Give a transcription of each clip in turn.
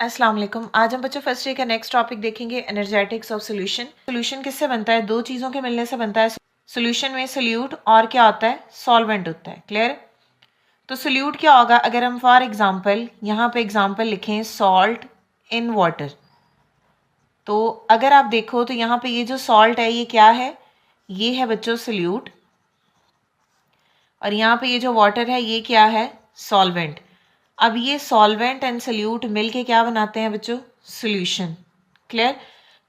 अस्सलाम वालेकुम। आज हम बच्चों फर्स्ट डे का नेक्स्ट टॉपिक देखेंगे एनर्जेटिक्स ऑफ सोल्यूशन। सोल्यूशन किससे बनता है? दो चीज़ों के मिलने से बनता है। सोल्यूशन में सोल्यूट और क्या होता है? सॉल्वेंट होता है। क्लियर? तो सोल्यूट क्या होगा? अगर हम फॉर एग्जांपल यहाँ पे एग्जांपल लिखें सॉल्ट इन वाटर, तो अगर आप देखो तो यहाँ पे ये जो सॉल्ट है ये क्या है? ये है बच्चों सोल्यूट, और यहाँ पे ये जो वाटर है ये क्या है? सॉल्वेंट। अब ये सॉल्वेंट एंड सोल्यूट मिलके क्या बनाते हैं बच्चों? सॉल्यूशन। क्लियर?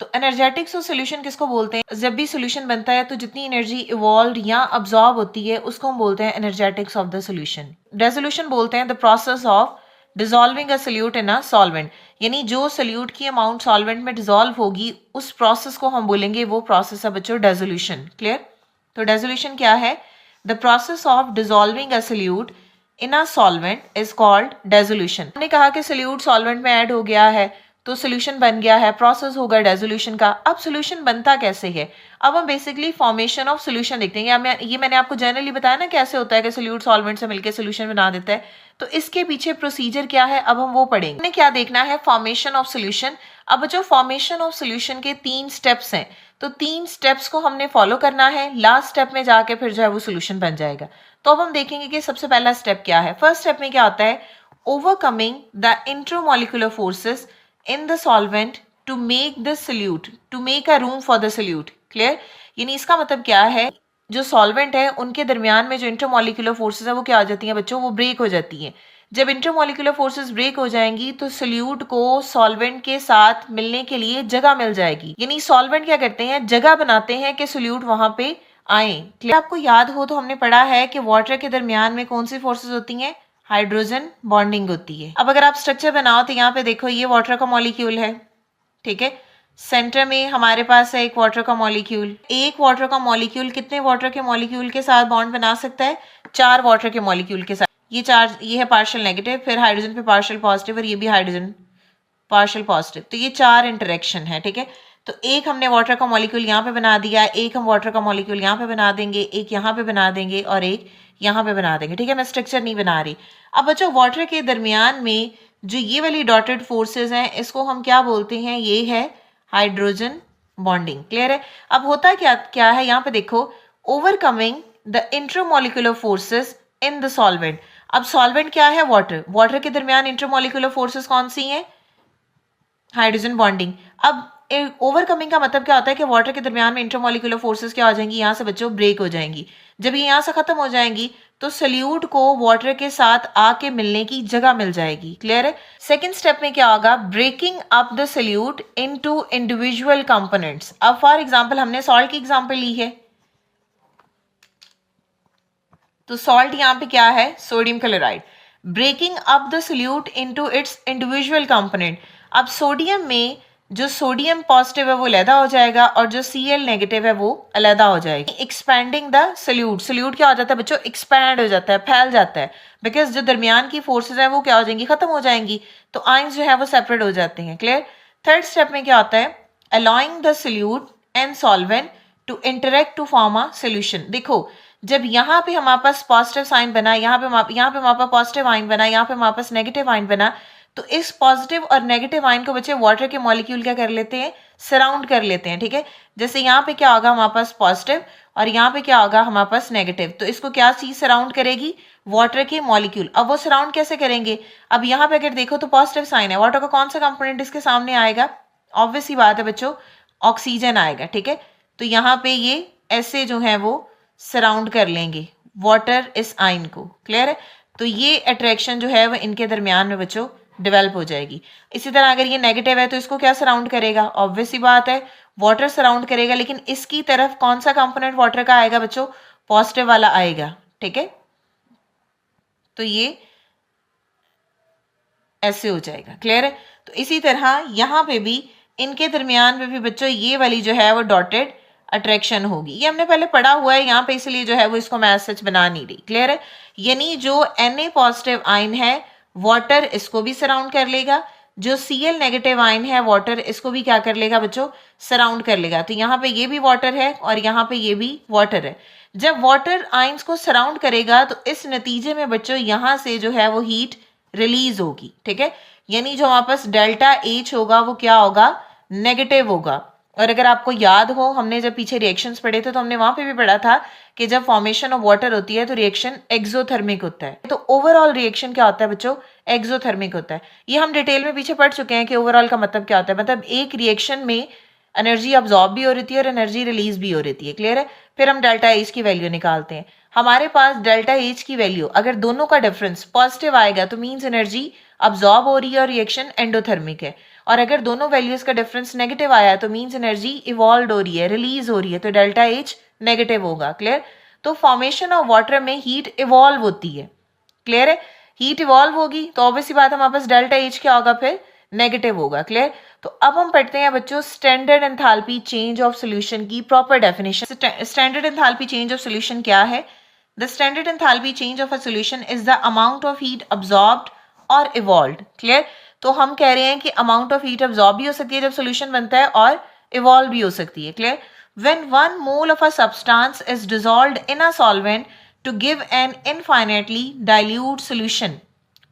तो एनर्जेटिक्स ऑफ सॉल्यूशन किसको बोलते हैं? जब भी सॉल्यूशन बनता है तो जितनी एनर्जी इवॉल्व या अब्सॉर्ब होती है उसको हम बोलते हैं energetics of the solution. Resolution बोलते हैं the process of dissolving a solute in a solvent, यानी जो सोल्यूट की अमाउंट सॉल्वेंट में डिजोल्व होगी उस प्रोसेस को हम बोलेंगे, वो प्रोसेस है बच्चों डेजोल्यूशन। क्लियर? तो डेजोल्यूशन क्या है? The process of dissolving a solute in a solvent is called dissolution. हमने कहा कि सोल्यूट सॉल्वेंट में ऐड हो गया है तो सोल्यूशन बन गया है, प्रोसेस होगा डेजोल्यूशन का। अब सोल्यूशन बनता कैसे है? अब हम बेसिकली फॉर्मेशन ऑफ सोल्यूशन देखते हैं। ये मैंने आपको जनरली बताया ना कैसे होता है कि सोल्यूट सॉल्वेंट से मिलकर सोल्यूशन बना देता है, तो इसके पीछे प्रोसीजर क्या है अब हम वो पढ़ेंगे। हमने क्या देखना है? Formation of solution. अब जो फॉर्मेशन ऑफ सोल्यूशन के 3 स्टेप्स हैं, तो 3 स्टेप्स को हमने फॉलो करना है। लास्ट स्टेप में जाके फिर जो है वो सोल्यूशन बन जाएगा। तो अब हम देखेंगे कि सबसे पहला स्टेप क्या है। फर्स्ट स्टेप में क्या होता है? Overcoming the intermolecular forces in the solvent to make the solute, to make a room for the solute. Clear? यानी इसका मतलब क्या है? जो सॉल्वेंट है उनके दरमियान में जो इंटरमोलिकुलर फोर्सेस है वो क्या हो जाती हैं बच्चों? वो ब्रेक हो जाती हैं। जब इंटरमोलिकुलर फोर्सेस ब्रेक हो जाएंगी तो सोल्यूट को सॉल्वेंट के साथ मिलने के लिए जगह मिल जाएगी। यानी सॉल्वेंट क्या करते हैं? जगह बनाते हैं कि सोल्यूट वहां पे आए। क्लियर? आपको याद हो तो हमने पढ़ा है कि वाटर के दरमियान में कौन सी फोर्सेस होती हैं? हाइड्रोजन बॉन्डिंग होती है। अब अगर आप स्ट्रक्चर बनाओ तो यहाँ पे देखो ये वाटर का मॉलिक्यूल है, ठीक है। सेंटर में हमारे पास है एक वाटर का मॉलिक्यूल। एक वाटर का मॉलिक्यूल कितने वाटर के मॉलिक्यूल के साथ बॉन्ड बना सकता है? 4 वाटर के मॉलिक्यूल के साथ। ये चार्ज, ये है पार्शियल नेगेटिव, फिर हाइड्रोजन पे पार्शियल पॉजिटिव, और ये भी हाइड्रोजन पार्शियल पॉजिटिव। तो ये 4 इंटरेक्शन है, ठीक है। तो एक हमने वाटर का मॉलिक्यूल यहाँ पे बना दिया, एक हम वाटर का मॉलिक्यूल यहाँ पे बना देंगे, एक यहाँ पे बना देंगे और एक यहाँ पे बना देंगे, ठीक है। मैं स्ट्रक्चर नहीं बना रही। अब बच्चों वाटर के दरमियान में जो ये वाली डॉटेड फोर्सेस हैं इसको हम क्या बोलते हैं? ये है हाइड्रोजन बॉन्डिंग। क्लियर है? अब होता क्या है यहाँ पे देखो, overcoming the intramolecular forces in the solvent. अब सॉल्वेंट क्या है? वाटर। वाटर के दरमियान इंट्रामोलिकुलर फोर्सेस कौन सी हैं? Hydrogen bonding. अब ओवरकमिंग का मतलब क्या होता है कि वाटर के दरमियान में इंटरमोलिकुलर फोर्सेस क्या हो जाएंगी? यहाँ से बच्चों ब्रेक हो जाएंगी। जब ये यहाँ से खत्म हो जाएंगी तो सोल्यूट को वाटर के साथ आके मिलने की जगह मिल जाएगी। क्लियर है? सेकेंड स्टेप में क्या होगा? Breaking up the solute into individual components. अब फॉर एग्जांपल हमने सॉल्ट की एग्जांपल ली है, तो सॉल्ट यहाँ पे क्या है? Sodium chloride. Breaking up the solute into its individual component. अब सोडियम में जो सोडियम पॉजिटिव है वो अलहदा हो जाएगा और जो Cl नेगेटिव है वो अलहदा हो जाएगी। Expanding the solute. सोल्यूट क्या हो जाता है बच्चों? एक्सपैंड हो जाता है, फैल जाता है, बिकॉज जो दरमियान की फोर्सेज हैं वो क्या हो जाएंगी? खत्म हो जाएंगी, तो आयंस जो है वो सेपरेट हो जाते हैं। क्लियर? थर्ड स्टेप में क्या होता है? Allowing the solute and solvent to interact to form a solution. देखो जब यहाँ पे हमारे पास पॉजिटिव साइन बना, यहाँ पे हमारे पास पॉजिटिव आइन बना, यहाँ पे हमारे पास नेगेटिव आइन बना, तो इस पॉजिटिव और नेगेटिव आइन को बच्चे वाटर के मॉलिक्यूल क्या कर लेते हैं? सराउंड कर लेते हैं, ठीक है। जैसे यहाँ पे क्या होगा? हमारे पास पॉजिटिव और यहाँ पे क्या होगा? हमारे पास नेगेटिव। तो इसको क्या चीज सराउंड करेगी? वाटर के मॉलिक्यूल। अब वो सराउंड कैसे करेंगे? अब यहाँ पे अगर देखो तो पॉजिटिव साइन है, वाटर का कौन सा कंपोनेंट इसके सामने आएगा? ऑब्वियस ही बात है बच्चों, ऑक्सीजन आएगा, ठीक है। तो यहाँ पे ये ऐसे जो है वो सराउंड कर लेंगे वाटर इस आइन को। क्लियर है? तो ये अट्रैक्शन जो है वो इनके दरमियान में बच्चों डेवलप हो जाएगी। इसी तरह अगर ये नेगेटिव है तो इसको क्या सराउंड करेगा? ऑब्वियस ही बात है, वाटर सराउंड करेगा, लेकिन इसकी तरफ कौन सा कंपोनेंट वाटर का आएगा बच्चों? पॉजिटिव वाला आएगा, ठीक है। तो ये ऐसे हो जाएगा। क्लियर है? तो इसी तरह यहाँ पे भी इनके दरमियान में भी बच्चों ये वाली जो है वो डॉटेड अट्रैक्शन होगी। ये हमने पहले पढ़ा हुआ है यहाँ पे, इसलिए जो है वो इसको मैं सच बना नहीं रही। क्लियर है? यानी जो Na पॉजिटिव आइन है वाटर इसको भी सराउंड कर लेगा, जो Cl नेगेटिव आइन है वाटर इसको भी क्या कर लेगा बच्चों? सराउंड कर लेगा। तो यहाँ पे ये भी वाटर है और यहाँ पे ये भी वाटर है। जब वाटर आइंस को सराउंड करेगा तो इस नतीजे में बच्चों यहाँ से जो है वो हीट रिलीज होगी, ठीक है। यानी जो हमारे पास डेल्टा एच होगा वो क्या होगा, नेगेटिव होगा। और अगर आपको याद हो, हमने जब पीछे रिएक्शंस पढ़े थे तो हमने वहां पे भी पढ़ा था कि जब फॉर्मेशन ऑफ वाटर होती है तो रिएक्शन एक्सोथर्मिक होता है। तो ओवरऑल रिएक्शन क्या होता है बच्चों, एक्सोथर्मिक होता है। ये हम डिटेल में पीछे पढ़ चुके हैं कि ओवरऑल का मतलब क्या होता है। मतलब एक रिएक्शन में एनर्जी अब्जॉर्ब भी हो रही थी और एनर्जी रिलीज भी हो रही थी, क्लियर है। फिर हम डेल्टा एच की वैल्यू निकालते हैं। हमारे पास डेल्टा एच की वैल्यू अगर दोनों का डिफरेंस पॉजिटिव आएगा तो मीन्स एनर्जी अब्जॉर्ब हो रही है और रिएक्शन एंडोथर्मिक है। और अगर दोनों वैल्यूज का डिफरेंस नेगेटिव आया तो मीन्स एनर्जी इवॉल्व हो रही है, रिलीज हो रही है, तो डेल्टा एच नेगेटिव होगा, क्लियर। तो फॉर्मेशन ऑफ वाटर में हीट इवॉल्व होती है, क्लियर है। हीट इवॉल्व होगी तो ऑब्वियसली बात हमारे पास डेल्टा एच क्या होगा, फिर नेगेटिव होगा, क्लियर। तो अब हम पढ़ते हैं बच्चों standard enthalpy change of solution की proper definition. Standard enthalpy change of solution क्या है? The standard enthalpy change of a solution is the amount of heat absorbed और इवॉल्व्ड, क्लियर। तो हम कह रहे हैं कि अमाउंट ऑफ हीट अब्सॉर्ब भी हो सकती है जब सॉल्यूशन बनता है और इवॉल्व भी हो सकती है, clear. When 1 mole of a substance is dissolved in a solvent to give an infinitely dilute solution,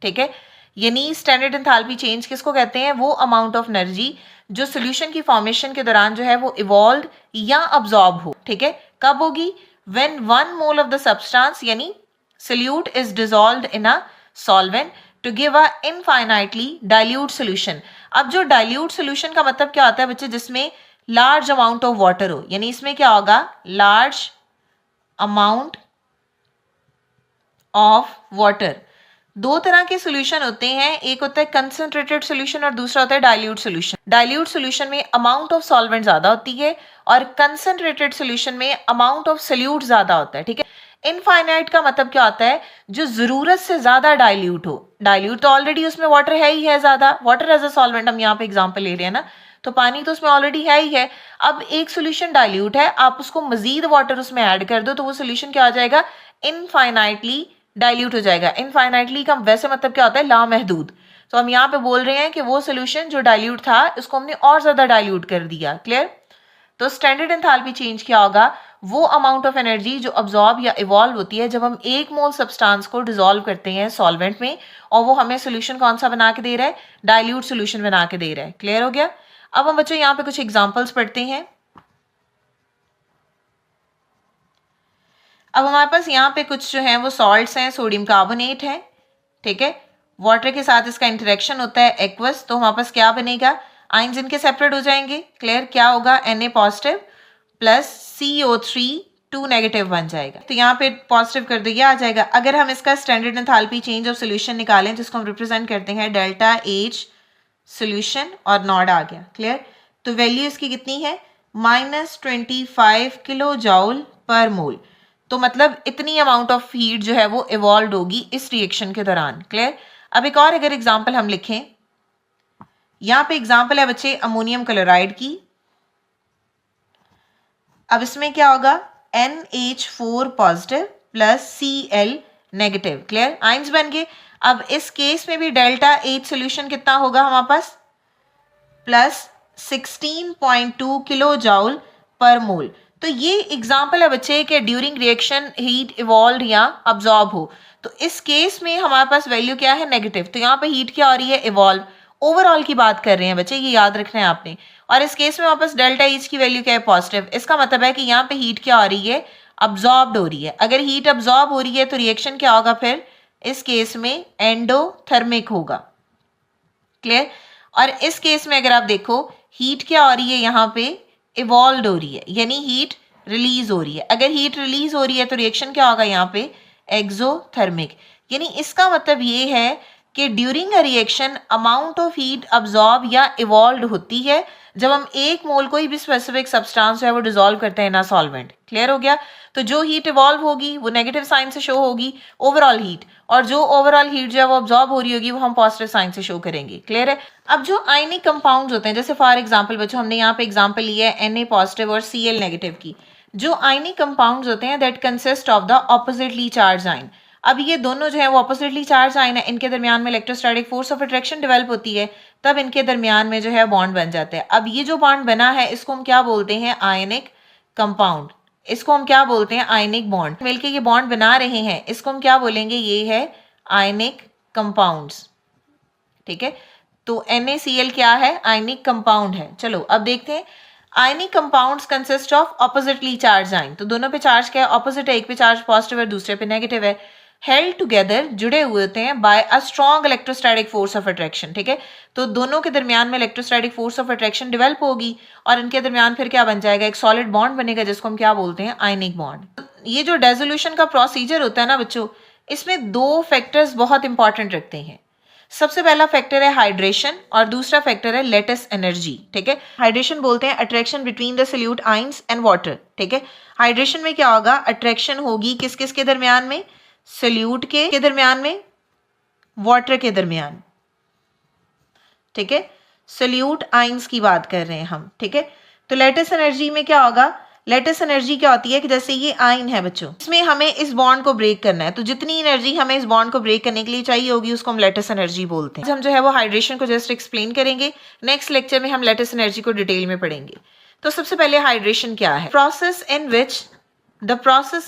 ठीक है। यानी स्टैंडर्ड एंथैल्पी चेंज किसको कहते हैं? वो अमाउंट ऑफ एनर्जी जो सॉल्यूशन की फॉर्मेशन के दौरान जो है वो इवॉल्व या अब्सॉर्ब हो, ठीक है। कब होगी? When 1 mole of the substance यानी solute is dissolved in a solvent to give a infinitely dilute solution. अब जो डाइल्यूट सॉल्यूशन का मतलब क्या होता है बच्चे? जिसमें लार्ज अमाउंट ऑफ वाटर हो, यानी इसमें क्या होगा, लार्ज अमाउंट ऑफ वाटर। दो तरह के सॉल्यूशन होते हैं, एक होता है कंसंट्रेटेड सॉल्यूशन और दूसरा होता है डाइल्यूट सॉल्यूशन। डाइल्यूट सॉल्यूशन में अमाउंट ऑफ सॉल्वेंट ज्यादा होती है और कंसंट्रेटेड सॉल्यूशन में अमाउंट ऑफ सोल्यूट ज्यादा होता है, ठीक है। इनफाइनाइट का मतलब क्या होता है? जो जरूरत से ज्यादा डाइल्यूट हो। डाइल्यूट तो ऑलरेडी उसमें वाटर है ही है ज्यादा, वाटर एज अ सॉल्वेंट हम यहाँ पे एग्जांपल ले रहे हैं ना, तो पानी तो उसमें ऑलरेडी है ही है। अब एक सॉल्यूशन डाइल्यूट है, आप उसको मजीद वाटर उसमें ऐड कर दो तो वो सॉल्यूशन क्या हो जाएगा? इनफाइनाइटली डाइल्यूट हो जाएगा। इनफाइनाइटली का वैसे मतलब क्या होता है? लामहदूद। तो हम यहाँ पे बोल रहे हैं कि वो सॉल्यूशन जो डाइल्यूट था उसको हमने और ज्यादा डाइल्यूट कर दिया, क्लियर। तो स्टैंडर्ड एंथैल्पी चेंज क्या होगा? वो अमाउंट ऑफ एनर्जी जो अब्सॉर्ब या इवॉल्व होती है जब हम 1 मोल सब्सटेंस को डिसॉल्व करते हैं सॉल्वेंट में और वो हमें सॉल्यूशन कौन सा बना के दे रहा है? डाइल्यूट सॉल्यूशन बना के दे रहा है, क्लियर हो गया। अब हम बच्चों यहाँ पे कुछ एग्जांपल्स पढ़ते हैं। अब हमारे पास यहाँ पे कुछ जो है वो सॉल्ट्स हैं, सोडियम कार्बोनेट है, ठीक है। वाटर के साथ इसका इंटरेक्शन होता है एक्वस, तो हमारे पास क्या बनेगा? आइंस इनके सेपरेट हो जाएंगे, क्लियर। क्या होगा? Na positive plus CO3 2 negative बन जाएगा। तो यहाँ पे पॉजिटिव कर दो, ये आ जाएगा। अगर हम इसका standard enthalpy change of solution निकालें जिसको हम रिप्रेजेंट करते हैं डेल्टा एच सॉल्यूशन और नॉट आ गया, क्लियर। तो वैल्यू इसकी कितनी है? -25 किलो जॉउल पर मोल। तो मतलब इतनी अमाउंट ऑफ हीट जो है वो इवॉल्व होगी इस रिएक्शन के दौरान, क्लियर। अब एक और अगर एग्जांपल हम लिखें, यहाँ पे एग्जांपल है बच्चे अमोनियम क्लोराइड की। अब इसमें क्या होगा? NH4 positive plus Cl negative, clear. Ions बन गए। अब इस केस में भी डेल्टा एच सोल्यूशन कितना होगा हमारे पास? प्लस 16.2 किलो जॉउल पर मोल। तो ये एग्जाम्पल है बच्चे के ड्यूरिंग रिएक्शन हीट इवॉल्व या अब्सॉर्ब हो। तो इस केस में हमारे पास वैल्यू क्या है? नेगेटिव। तो यहाँ पे हीट क्या हो रही है? इवॉल्व। ओवरऑल की बात कर रहे हैं बच्चे, ये याद रखना है आपने। और इस केस में हमारे पास डेल्टा एच की वैल्यू क्या है? पॉजिटिव। इसका मतलब है कि यहाँ पे हीट क्या हो रही है? अब्सॉर्ब्ड हो रही है। अगर हीट अब्सॉर्ब हो रही है तो रिएक्शन क्या होगा फिर? इस केस में एंडोथर्मिक होगा, क्लियर। और इस केस में अगर आप देखो हीट क्या हो रही है? यहाँ पे इवॉल्व हो रही है, यानी हीट रिलीज हो रही है। अगर हीट रिलीज हो रही है तो रिएक्शन क्या होगा यहाँ पे? एक्सोथर्मिक। यानी इसका मतलब ये है कि during a reaction amount of heat absorb या इवॉल्व होती है जब हम 1 मोल कोई भी स्पेसिफिक सब्सटेंस जो है वो डिसॉल्व करते हैं ना सॉल्वेंट, क्लियर हो गया। तो जो हीट इवॉल्व होगी वो नेगेटिव साइन से शो होगी ओवरऑल हीट, और जो ओवरऑल हीट जो है वो अब्सॉर्ब हो रही होगी वो हम पॉजिटिव साइन से शो करेंगे, क्लियर है। अब जो आयनिक कंपाउंड्स होते हैं, जैसे फॉर एग्जांपल बच्चों हमने यहाँ पे एग्जांपल लिया है Na पॉजिटिव और Cl नेगेटिव की। जो आयनिक कंपाउंड्स होते हैं that consist of the oppositely charge ion. अब ये दोनों जो है वो ऑपोजिटली चार्ज आयन है, इनके दरमियान में electrostatic force of attraction develop होती है, तब इनके दरमियान में जो है बॉन्ड बन जाता है। अब ये जो बॉन्ड बना है इसको हम क्या बोलते हैं? Ionic compound. इसको हम क्या बोलते हैं? Ionic bond. मिलके ये बॉन्ड बना रहे हैं, इसको हम क्या बोलेंगे? ये है आयनिक कंपाउंड्स, ठीक है। तो NaCl क्या है? आयनिक कंपाउंड है। चलो अब देखते हैं, ionic compounds consist of oppositely charge ion. तो दोनों पे चार्ज क्या है? ऑपोजिट है, एक पे चार्ज पॉजिटिव है, दूसरे पे नेगेटिव है। हेल्ड टुगेदर, जुड़े हुए होते हैं by a strong electrostatic force of attraction, ठीक है। तो दोनों के दरमियान में electrostatic force of attraction develop होगी और इनके दरमियान फिर क्या बन जाएगा? एक सॉलिड बॉन्ड बनेगा जिसको हम क्या बोलते हैं? Ionic bond. ये जो डेसोल्यूशन का प्रोसीजर होता है ना बच्चों, इसमें दो फैक्टर्स बहुत इंपॉर्टेंट रखते हैं। सबसे पहला फैक्टर है हाइड्रेशन और दूसरा फैक्टर है लेटिस एनर्जी, ठीक है। हाइड्रेशन बोलते हैं attraction between the solute ions and water, ठीक है। हाइड्रेशन में क्या होगा? अट्रैक्शन होगी किस किस के दरमियान में? सॉल्यूट के दरमियान में, वाटर के दरमियान, ठीक है। सॉल्यूट आयंस की बात कर रहे हैं हम, ठीक है। तो लेटिस एनर्जी में क्या होगा? लेटिस एनर्जी क्या होती है कि जैसे ये आयन है बच्चों, इसमें हमें इस बॉन्ड को ब्रेक करना है, तो जितनी एनर्जी हमें इस बॉन्ड को ब्रेक करने के लिए चाहिए होगी उसको हम लेटिस एनर्जी बोलते हैं। हम जो है वो हाइड्रेशन को जस्ट एक्सप्लेन करेंगे, नेक्स्ट लेक्चर में हम लेटिस एनर्जी को डिटेल में पढ़ेंगे। तो सबसे पहले हाइड्रेशन क्या है? Process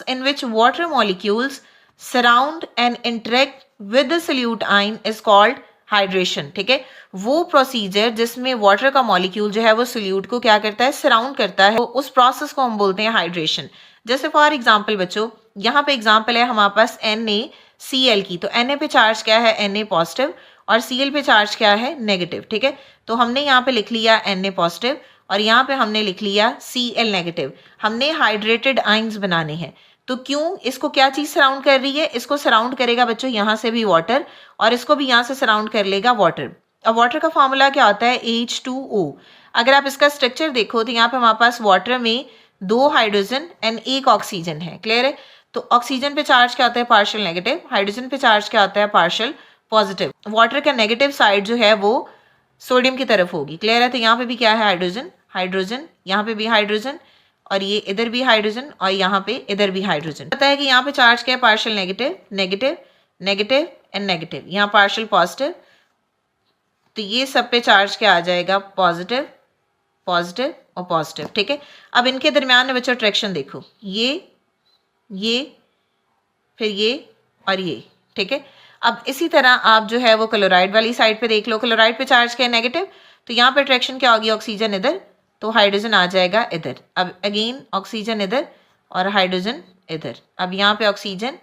in which water molecules surround and interact with the solute ion is called hydration, ठीक है। वो प्रोसीजर जिसमें वाटर का मॉलिक्यूल जो है वो सोल्यूट को क्या करता है? सराउंड करता है, तो उस प्रोसेस को हम बोलते हैं हाइड्रेशन। जैसे फॉर एग्जांपल बच्चों, यहाँ पे एग्जांपल है हमारे पास NaCl की। तो Na पे चार्ज क्या है? Na पॉजिटिव, और Cl पे चार्ज क्या है? नेगेटिव, ठीक है। तो हमने यहाँ पे लिख लिया Na पॉजिटिव और यहाँ पे हमने लिख लिया Cl नेगेटिव। हमने हाइड्रेटेड आयंस बनाने हैं। तो क्यों? इसको क्या चीज सराउंड कर रही है? इसको सराउंड करेगा बच्चों यहाँ से भी वाटर, और इसको भी यहाँ से सराउंड कर लेगा वाटर। अब वाटर का फॉर्मूला क्या होता है? H2O। अगर आप इसका स्ट्रक्चर देखो तो यहाँ पे हमारे पास वाटर में 2 हाइड्रोजन एंड 1 ऑक्सीजन है, क्लियर है। तो ऑक्सीजन पे चार्ज क्या होता है? Partial negative. हाइड्रोजन पे चार्ज क्या होता है? Partial positive. वाटर का नेगेटिव साइड जो है वो सोडियम की तरफ होगी, क्लियर है। तो यहाँ पे भी क्या है? हाइड्रोजन, यहाँ पे भी हाइड्रोजन, और ये इधर भी हाइड्रोजन, और यहाँ पे इधर भी हाइड्रोजन। पता है कि यहाँ पे चार्ज क्या है? Partial negative, negative, negative and negative, यहाँ पार्शियल पॉजिटिव। तो ये सब पे चार्ज क्या आ जाएगा? पॉजिटिव, पॉजिटिव और पॉजिटिव, ठीक है। अब इनके दरमियान में बच्चों अट्रैक्शन देखो, ये फिर ये और ये, ठीक है। अब इसी तरह आप जो है वो क्लोराइड वाली साइड पे देख लो। क्लोराइड पे चार्ज क्या है? नेगेटिव। तो यहाँ पे अट्रैक्शन क्या होगी? ऑक्सीजन इधर, तो हाइड्रोजन आ जाएगा इधर। अब अगेन ऑक्सीजन इधर और हाइड्रोजन इधर। अब यहाँ पे ऑक्सीजन,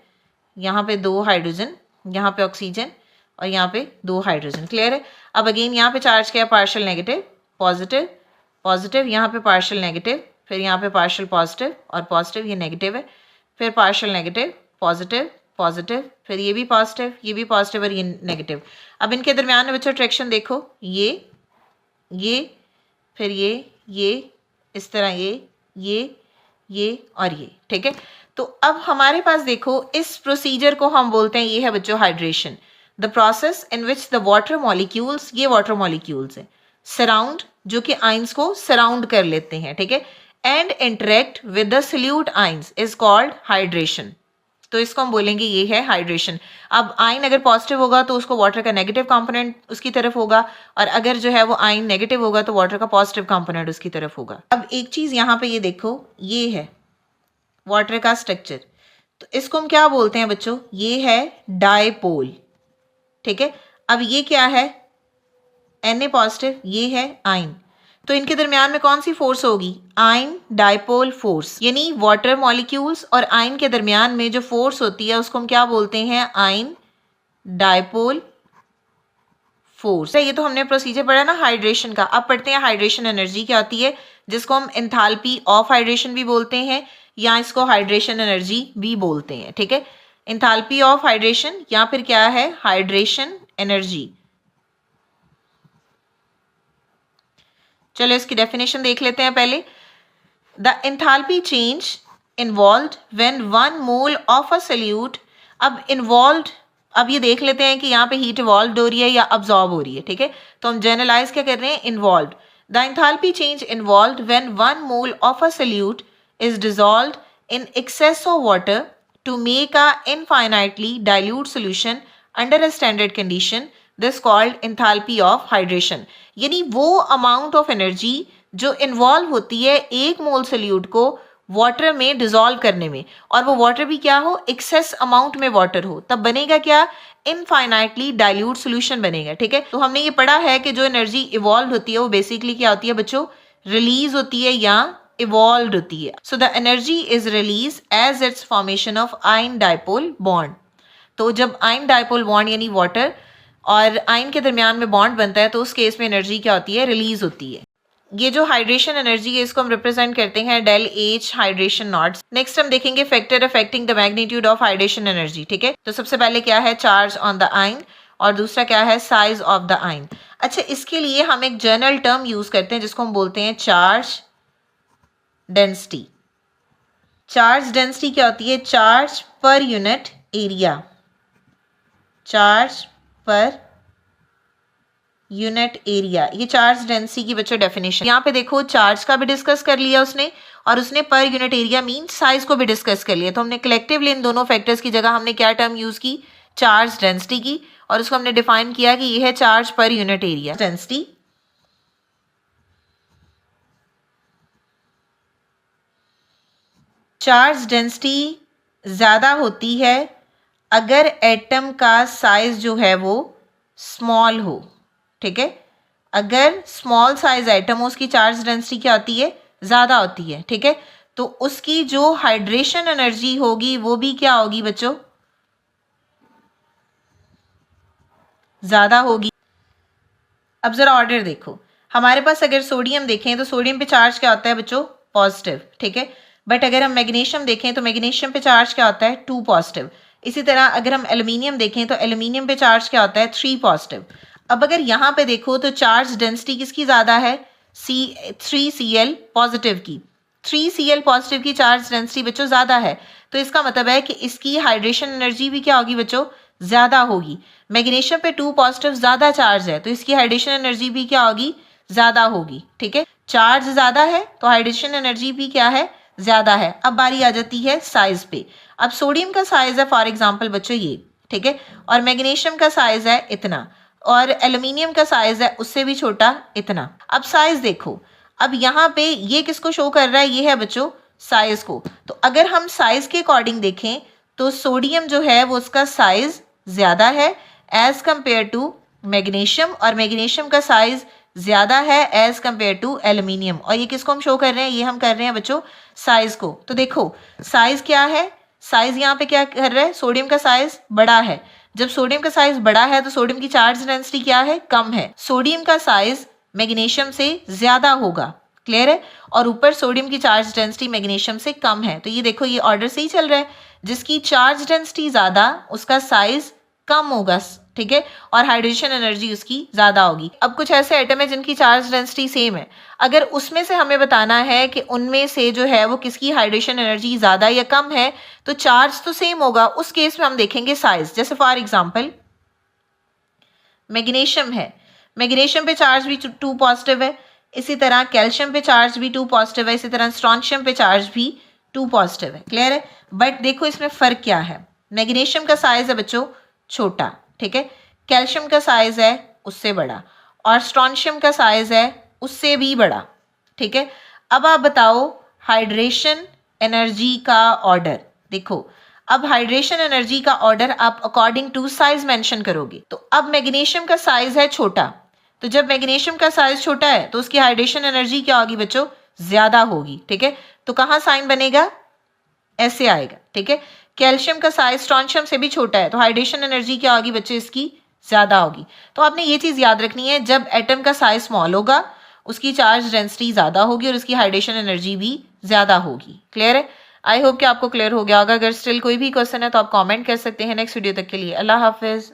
यहाँ पे 2 हाइड्रोजन, यहाँ पे ऑक्सीजन और यहाँ पे 2 हाइड्रोजन, क्लियर है। अब अगेन यहाँ पे चार्ज क्या है? पार्शियल नेगेटिव, पॉजिटिव, पॉजिटिव, यहाँ पे पार्शियल नेगेटिव, फिर यहाँ पे पार्शियल पॉजिटिव और पॉजिटिव, ये नेगेटिव है, फिर पार्शियल नेगेटिव, पॉजिटिव, पॉजिटिव, फिर ये भी पॉजिटिव, ये भी पॉजिटिव और ये नेगेटिव। अब इनके दरमियान में बच्चों अट्रैक्शन देखो, ये फिर ये इस तरह, ये और ये, ठीक है। तो अब हमारे पास देखो, इस प्रोसीजर को हम बोलते हैं, ये है बच्चों hydration. The process in which the water molecules, ये वाटर मॉलिक्यूल्स है, सराउंड, जो कि आयंस को सराउंड कर लेते हैं, ठीक है, and interact with the solute ions is called hydration. तो इसको हम बोलेंगे ये है हाइड्रेशन। अब आयन अगर पॉजिटिव होगा तो उसको वाटर का नेगेटिव कंपोनेंट उसकी तरफ होगा, और अगर जो है वो आयन नेगेटिव होगा तो वाटर का पॉजिटिव कंपोनेंट उसकी तरफ होगा। अब एक चीज यहाँ पे ये देखो, ये है वाटर का स्ट्रक्चर, तो इसको हम क्या बोलते हैं बच्चों? ये है डायपोल, ठीक है। अब ये क्या है? Na पॉजिटिव, ये है आयन। तो इनके दरमियान में कौन सी फोर्स होगी? आयन डायपोल फोर्स, यानी वाटर मॉलिक्यूल्स और आयन के दरमियान में जो फोर्स होती है उसको हम क्या बोलते हैं? Ion dipole force. ये तो हमने प्रोसीजर पढ़ा ना हाइड्रेशन का। अब पढ़ते हैं हाइड्रेशन एनर्जी क्या होती है, जिसको हम एंथैल्पी ऑफ हाइड्रेशन भी बोलते हैं या इसको हाइड्रेशन एनर्जी भी बोलते हैं, ठीक है। एंथैल्पी ऑफ हाइड्रेशन या फिर क्या है? Hydration energy. चलो इसकी डेफिनेशन देख लेते हैं पहले। The enthalpy change involved when 1 mole of a solute. अब इन्वॉल्व्ड, अब ये देख लेते हैं कि यहाँ पे हीट इवॉल्व हो रही है या अब्जॉर्ब हो रही है, ठीक है। तो हम जनरलाइज क्या कर रहे हैं? Involved. The enthalpy change involved when 1 mole of a solute is dissolved in excess of water to make a infinitely dilute solution under a standard condition, this called enthalpy of hydration. यानी वो amount of energy जो involve होती है 1 mole solute को water में dissolve करने में, और वो वाटर भी क्या हो, एक्सेस अमाउंट में वाटर हो, तब बनेगा क्या, इनफाइनाइटली डाइल्यूट सोल्यूशन बनेगा। ठीक है, तो हमने ये पढ़ा है कि जो एनर्जी इवॉल्व होती है वो बेसिकली क्या होती है बच्चों, रिलीज होती है या इवॉल्व होती है। So the energy is release as its formation of ion dipole bond. तो जब आयन डाइपोल बॉन्ड यानी वाटर और आयन के दरमियान में बॉन्ड बनता है तो उस केस में एनर्जी क्या होती है, रिलीज होती है। ये जो हाइड्रेशन एनर्जी है इसको हम रिप्रेजेंट करते हैं del H hydration naught. Next हम देखेंगे factor affecting the magnitude of hydration energy. ठीक है, तो सबसे पहले क्या है, चार्ज ऑन द आयन, और दूसरा क्या है, साइज ऑफ द आयन। अच्छा, इसके लिए हम एक जनरल टर्म यूज करते हैं जिसको हम बोलते हैं चार्ज डेंसिटी। चार्ज डेंसिटी क्या होती है, charge per unit area, charge per unit area, ये चार्ज डेंसिटी की बच्चों डेफिनेशन। यहाँ पे देखो चार्ज का भी डिस्कस कर लिया उसने, और उसने per unit area mean size को भी डिस्कस कर लिया। तो हमने कलेक्टिवली इन दोनों फैक्टर्स की जगह हमने क्या टर्म यूज की, चार्ज डेंसिटी की, और उसको हमने डिफाइन किया कि ये है charge per unit area. Density charge density ज्यादा होती है अगर एटम का साइज जो है वो स्मॉल हो। ठीक है, अगर स्मॉल साइज एटम हो उसकी चार्ज डेंसिटी क्या होती है, ज्यादा होती है। ठीक है, तो उसकी जो हाइड्रेशन एनर्जी होगी वो भी क्या होगी बच्चों, ज्यादा होगी। अब जरा ऑर्डर देखो, हमारे पास अगर सोडियम देखें तो सोडियम पे चार्ज क्या होता है बच्चों, पॉजिटिव। ठीक है, बट अगर हम मैग्नीशियम देखें तो मैग्नीशियम पे चार्ज क्या होता है, 2 पॉजिटिव। इसी तरह अगर हम एल्यूमिनियम देखें तो एल्यूमिनियम पे चार्ज क्या होता है, 3 पॉजिटिव। अब अगर यहाँ पे देखो तो चार्ज डेंसिटी किसकी ज्यादा है, 3Cl पॉजिटिव की, 3Cl पॉजिटिव की चार्ज डेंसिटी बच्चों ज्यादा है। तो इसका मतलब है कि इसकी हाइड्रेशन एनर्जी भी क्या होगी बच्चों, ज्यादा होगी। मैग्नीशियम पे 2 पॉजिटिव ज्यादा चार्ज है तो इसकी हाइड्रेशन एनर्जी भी क्या होगी, ज्यादा होगी। ठीक है, चार्ज ज्यादा है तो हाइड्रेशन एनर्जी भी क्या है, ज्यादा है। अब बारी आ जाती है साइज पे। अब सोडियम का साइज है फॉर एग्जांपल बच्चों ये, ठीक है, और मैग्नीशियम का साइज है इतना, और एल्यूमिनियम का साइज है उससे भी छोटा इतना। अब साइज देखो, अब यहाँ पे ये किसको शो कर रहा है, ये है बच्चों साइज को। तो अगर हम साइज के अकॉर्डिंग देखें तो सोडियम जो है वो उसका साइज ज्यादा है एज कंपेयर टू मैग्नीशियम, और मैग्नीशियम का साइज ज्यादा है एज कंपेयर टू एल्यूमिनियम। और ये किसको हम शो कर रहे हैं, ये हम कर रहे हैं बच्चों साइज को। तो देखो साइज क्या है, साइज यहाँ पे क्या कर रहा है, सोडियम का साइज बड़ा है। जब सोडियम का साइज बड़ा है तो सोडियम की चार्ज डेंसिटी क्या है, कम है। सोडियम का साइज मैग्नीशियम से ज्यादा होगा, क्लियर है, और ऊपर सोडियम की चार्ज डेंसिटी मैग्नीशियम से कम है। तो ये देखो ये ऑर्डर से ही चल रहा है, जिसकी चार्ज डेंसिटी ज्यादा उसका साइज कम होगा। ठीक है, और हाइड्रेशन एनर्जी उसकी ज्यादा होगी। अब कुछ ऐसे एटम है जिनकी चार्ज डेंसिटी सेम है, अगर उसमें से हमें बताना है कि उनमें से जो है वो किसकी हाइड्रेशन एनर्जी ज्यादा या कम है, तो चार्ज तो सेम होगा, उस केस में हम देखेंगे साइज। जैसे फॉर एग्जांपल मैग्नीशियम है, मैग्नीशियम पे चार्ज भी 2 पॉजिटिव है, इसी तरह कैल्शियम पे चार्ज भी 2 पॉजिटिव है, इसी तरह स्ट्रोंशियम पे चार्ज भी 2 पॉजिटिव है, क्लियर है। बट देखो इसमें फर्क क्या है, मैग्नीशियम का साइज है बच्चों छोटा, ठीक है, कैल्शियम का साइज है उससे बड़ा, और स्ट्रोंशियम का साइज है उससे भी बड़ा। ठीक है, अब आप बताओ हाइड्रेशन एनर्जी का ऑर्डर। देखो अब हाइड्रेशन एनर्जी का ऑर्डर आप अकॉर्डिंग टू साइज मेंशन करोगे। तो अब मैग्नीशियम का साइज है छोटा, तो जब मैग्नीशियम का साइज छोटा है तो उसकी हाइड्रेशन एनर्जी क्या होगी बच्चों, ज्यादा होगी। ठीक है, तो कहाँ साइन बनेगा, ऐसे आएगा। ठीक है, कैल्शियम का साइज स्ट्रोंशियम से भी छोटा है तो हाइड्रेशन एनर्जी क्या होगी बच्चों, इसकी ज्यादा होगी। तो आपने ये चीज याद रखनी है, जब एटम का साइज स्मॉल होगा उसकी चार्ज डेंसिटी ज्यादा होगी और उसकी हाइड्रेशन एनर्जी भी ज्यादा होगी। क्लियर है, आई होप कि आपको क्लियर हो गया होगा। अगर स्टिल कोई भी क्वेश्चन है तो आप कमेंट कर सकते हैं। नेक्स्ट वीडियो तक के लिए अल्लाह हाफिज।